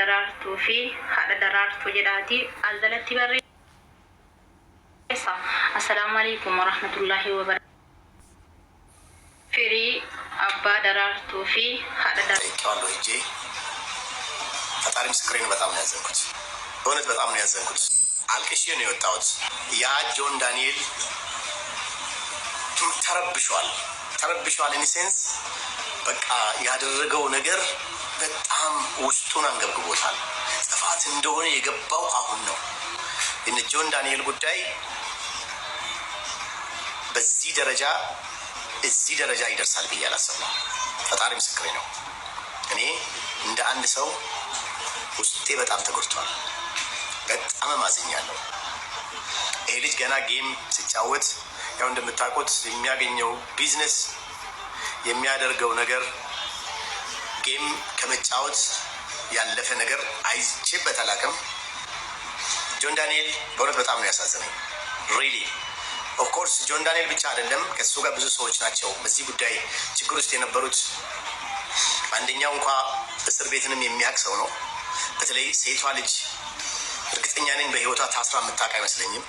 Darartuu fi haadha Darartuu jedhaati aljalatti barreessa. Assalaamu alaykum warahmatullahi wabarakatuh. Firii Abbaa Darartuu fi haadha Darartuu ፈጣሪ ምስክሬን በጣም ነው ያዘንኩት። በእውነት በጣም ነው ያዘንኩት። አልቅሼ ነው የወጣሁት። ያ ጆን ዳንኤል ተረብሿል ኢን ሴንስ በቃ ያደረገው ነገር በጣም ውስጡን አንገብግቦታል። ጥፋት እንደሆነ የገባው አሁን ነው። እነ ጆን ዳንኤል ጉዳይ በዚህ ደረጃ ይደርሳል ብዬ አላሰብኩም። ፈጣሪ ምስክሬ ነው። እኔ እንደ አንድ ሰው ውስጤ በጣም ተጎድቷል። በጣም ማዝኛለሁ። ይሄ ልጅ ገና ጌም ሲጫወት ያው እንደምታውቁት የሚያገኘው ቢዝነስ የሚያደርገው ነገር ጌም ከመጫወት ያለፈ ነገር አይቼበት አላውቅም። ጆን ዳንኤል በእውነት በጣም ነው ያሳዘነኝ። ሪሊ ኦፍ ኮርስ ጆን ዳንኤል ብቻ አይደለም፣ ከሱ ጋር ብዙ ሰዎች ናቸው በዚህ ጉዳይ ችግር ውስጥ የነበሩት። አንደኛው እንኳ እስር ቤትንም የሚያውቅ ሰው ነው። በተለይ ሴቷ ልጅ እርግጠኛ ነኝ በህይወቷ ታስራ የምታውቅ አይመስለኝም።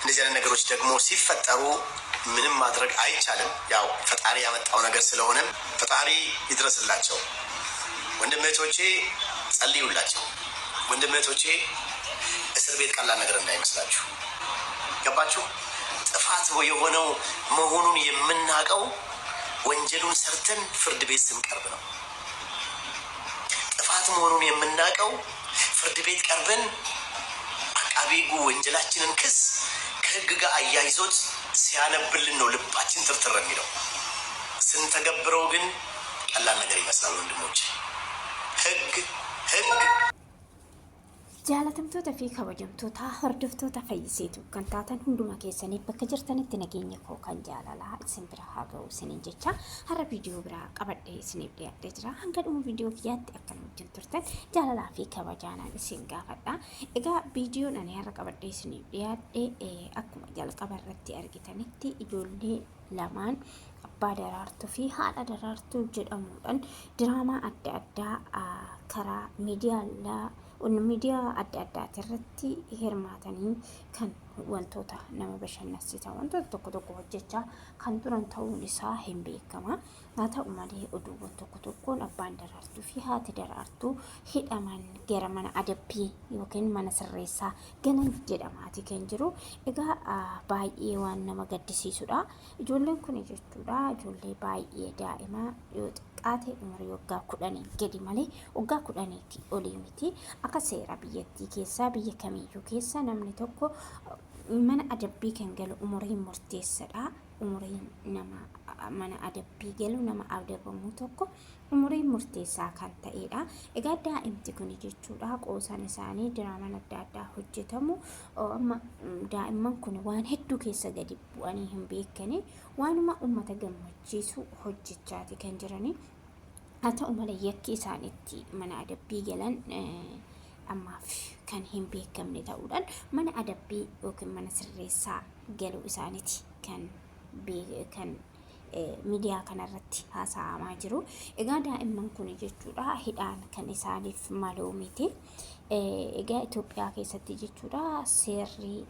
እንደዚህ አይነት ነገሮች ደግሞ ሲፈጠሩ ምንም ማድረግ አይቻልም። ያው ፈጣሪ ያመጣው ነገር ስለሆነ ፈጣሪ ይድረስላቸው። ወንድሞቼ ጸልዩላቸው። ወንድሞቼ እስር ቤት ቀላል ነገር እንዳይመስላችሁ። ገባችሁ? ጥፋት የሆነው መሆኑን የምናውቀው ወንጀሉን ሰርተን ፍርድ ቤት ስንቀርብ ነው። ጥፋት መሆኑን የምናውቀው ፍርድ ቤት ቀርበን አቃቤ ሕጉ ወንጀላችንን ክስ ከህግ ጋር አያይዞት ሲያነብልን ነው ልባችን ትርትር የሚለው። ስንተገብረው ግን ቀላል ነገር ይመስላል ወንድሞቼ። ህግ jaalatamtoota fi kabajamtoota hordoftoota Feyyiseetu kan taatan hunduma keessanii bakka jirtanitti nageenya koo kan jaalalaa isin bira haa ga'u isiniin jecha har'a viidiyoo biraa qabadhee isiniif dhiyaatee jira. Hanga dhuma viidiyoo kiyyaatti akka wajjin turtan jaalalaa fi kabajaanaan isin gaafadha. Egaa viidiyoon ani har'a qabadhee isiniif dhiyaadhee akkuma jalqaba irratti argitanitti ijoollee lamaan Abbaa Darartuu fi haadha Darartuu jedhamuudhaan diraamaa adda addaa karaa miidiyaa adda addaati irratti hirmaatanii kan wantoota nama bashannansiisan wantoota tokko hojjechaa kan turan ta'uun isaa hin beekama. Haa ta'u malee oduuwwan tokkoon Abbaan Darartuu fi haati Darartuu hidhaman gara mana adabbii yookiin mana sirreessaa galan jedhamaati kan jiru. Egaa baay'ee waan nama gaddisiisudha. Ijoolleen kun jechuudha ijoollee baay'ee daa'imaa yoo xiqqaate umurii waggaa 10 gadi malee waggaa 10 olii miti. Akka seera biyyattii keessaa biyya kamiyyuu keessa namni tokko mana adabbii kan galu umuriin murteessadha. Umuriin nama mana adabbii galu nama adabamu tokko umuriin murteessaa kan ta'edha. Egaa daa'imti kun jechuudha qoosaan isaanii diraamaan adda addaa hojjetamu. Daa'imman kun waan hedduu keessa gadi bu'anii hin beekani waanuma uummata gammachiisu hojjechaati kan jirani. Haa ta'u malee yakki isaanitti mana adabbii galan ammaaf kan hin beekamne ta'uudhaan mana adabbii yookiin mana sirreessaa galuu isaaniiti kan miidiyaa kanarratti haasa'amaa jiru. Egaa daa'imman kun jechuudha hidhaan kan isaaniif maloo miti. Egaa Itoophiyaa keessatti jechuudha seerri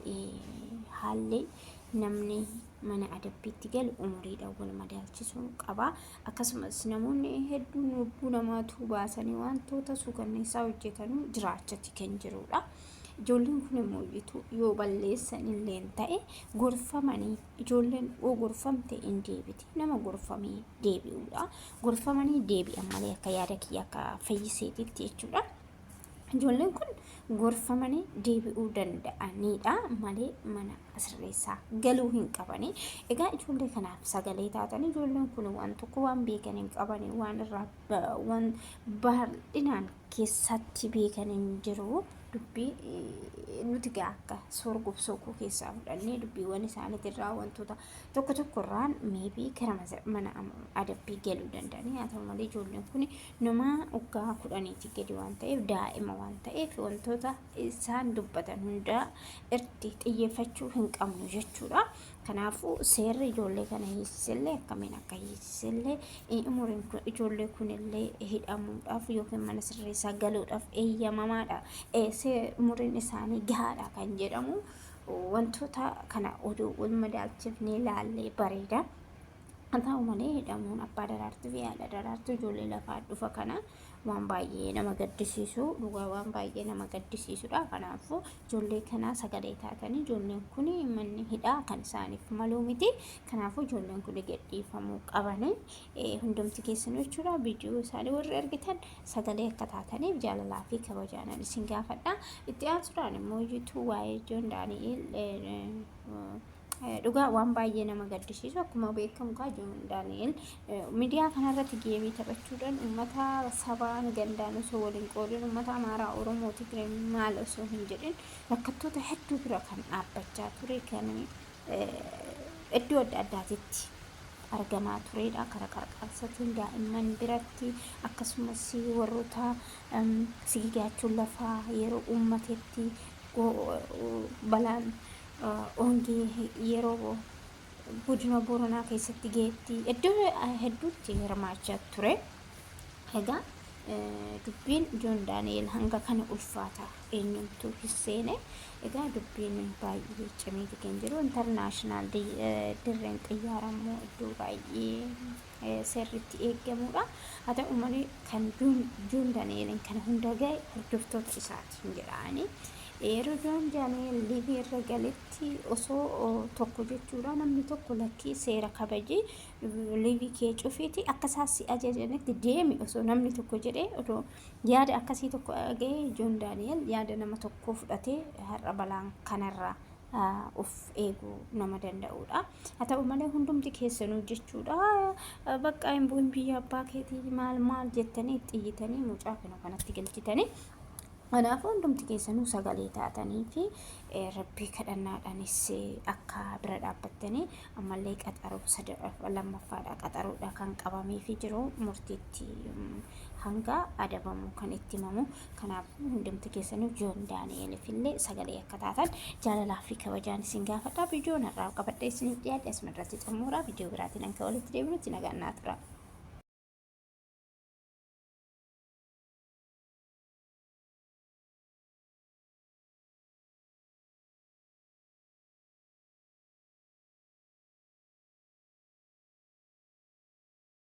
haalli namni mana adabbiitti galu umuriidhaan wal madaalchisuu qaba. Akkasumas namoonni hedduun lubbuu namaatu baasanii wantoota suukanneessaa hojjetanuu jiraachati kan jirudha. Ijoolleen kun immoo yoo balleessan illee ta'e gorfamanii ijoolleen gorfamte hin deebiti. Nama gorfamee deebi'uudha. Gorfamanii deebi'an malee akka yaada kiyya akka Feyyiseetitti jechuudha. Ijoolleen kun gorfamanii deebi'uu danda'anidha malee mana sirreessaa galuu hin qabani. Egaa ijoollee kanaaf sagalee taatan ijoolleen kun waan tokko waan beekan hin qabani waan irraa waan bal'inaan keessatti beekan hin jiru. dubbii nuti gaakka sorguuf sokuu keessaa fudhannee dubbiiwwan isaaniitirraa wantoota tokko tokkorraan meebii kara mana adabbii galuu danda'anii haa ta'u malee ijoolleen kun nama waggaa 10 gadi waan ta'eef daa'ima waan ta'eef wantoota isaan dubbatan hundaa irratti xiyyeeffachuu hin qabnu jechuudha. Kanaafuu seerri ijoollee kana hiisisillee akkamiin akka hiisisillee umuriin ijoollee kunillee hidhamuudhaaf yookiin mana sirreessaa galuudhaaf eeyyamamaadha. Umuriin isaanii gahaadha kan jedhamu wantoota kana oduu wal madaalchifnee ilaallee bareeda. Haa ta'u malee hidhamuun abbaa Darartuu fi haadha Darartuu ijoollee lafaa dhufa kana waan baay'ee nama gaddisiisu dhugaa waan baay'ee nama gaddisiisudha. Kanaafuu ijoollee kana sagalee taatanii ijoolleen kun manni hidhaa kan isaaniif maluu miti. Kanaafuu ijoolleen kun gadhiifamuu qabanii hundumti keessanuu jechuudha. Viidiyoo isaanii warri argitan sagalee akka taataniif jaalalaa fi kabajaan isin gaafadha. Itti aansuudhaan immoo YouTube waa'ee Joon Daani'el dhugaa waan baay'ee nama gaddisiisu akkuma beekamu kaa Joon Daani'el miidiyaa kanarratti geemii taphachuudhaan uummata sabaan gandaan osoo waliin qoodin uummata Amaaraa Oromoo Tigree maal osoo hin jedhin rakkattoota hedduu bira kan dhaabbachaa ture kan iddoo adda addaatitti argamaa turedha. Kara qarqaarsatiin daa'imman biratti akkasumas warroota sigigaachuu lafaa yeroo uummatetti balaan ongee yeroo godina Booranaa keessatti geetti iddoo hedduutti hirmaachaa ture. Egaa dubbiin Joon Daani'el hanga kana ulfaata eenyumtuu hisseene. Egaa dubbiin baay'ee cimeeti kan jiru intarnaashinaal dirreen xiyyaara immoo iddoo baay'ee sirriitti eeggamudha. Haa ta'u malee kan Joon Daani'elin kana hunda gahe hordoftoota isaati jedhanii yeroo Joon Daani'el liivii irra galetti osoo tokko jechuudha namni tokko lakkii seera kabajee liivii kee cufiiti akka isaasi ajajanitti deemi osoo namni tokko jedhee osoo yaada akkasii tokko dhaga'ee Joon Daani'el yaada nama tokkoo fudhatee har'a balaan kanarraa of eeguu nama danda'udha. Haa ta'u malee hundumti keessanuu jechuudha bakka hin bu'in biyya abbaa keetii maal jettanii xiyyitanii mucaa kanatti galchitanii. Kanaafuu hundumti keessanuu sagalee taatanii fi rabbii kadhannaadhaanis akka bira dhaabbattanii ammallee qaxaroo lammaffaadha qaxaroodha kan qabamee fi jiru murtiitti hanga adabamu kan itti himamu. Kanaafuu hundumti keessanuu Joon Daani'eliif illee sagalee akka taatan jaalalaa fi kabajaan isin gaafadha. Viidiyoo narraa qabadhee isiniif dhiyaadhe asuma irratti xumuraa viidiyoo biraatiin akka walitti deebinutti nagaan naa tura.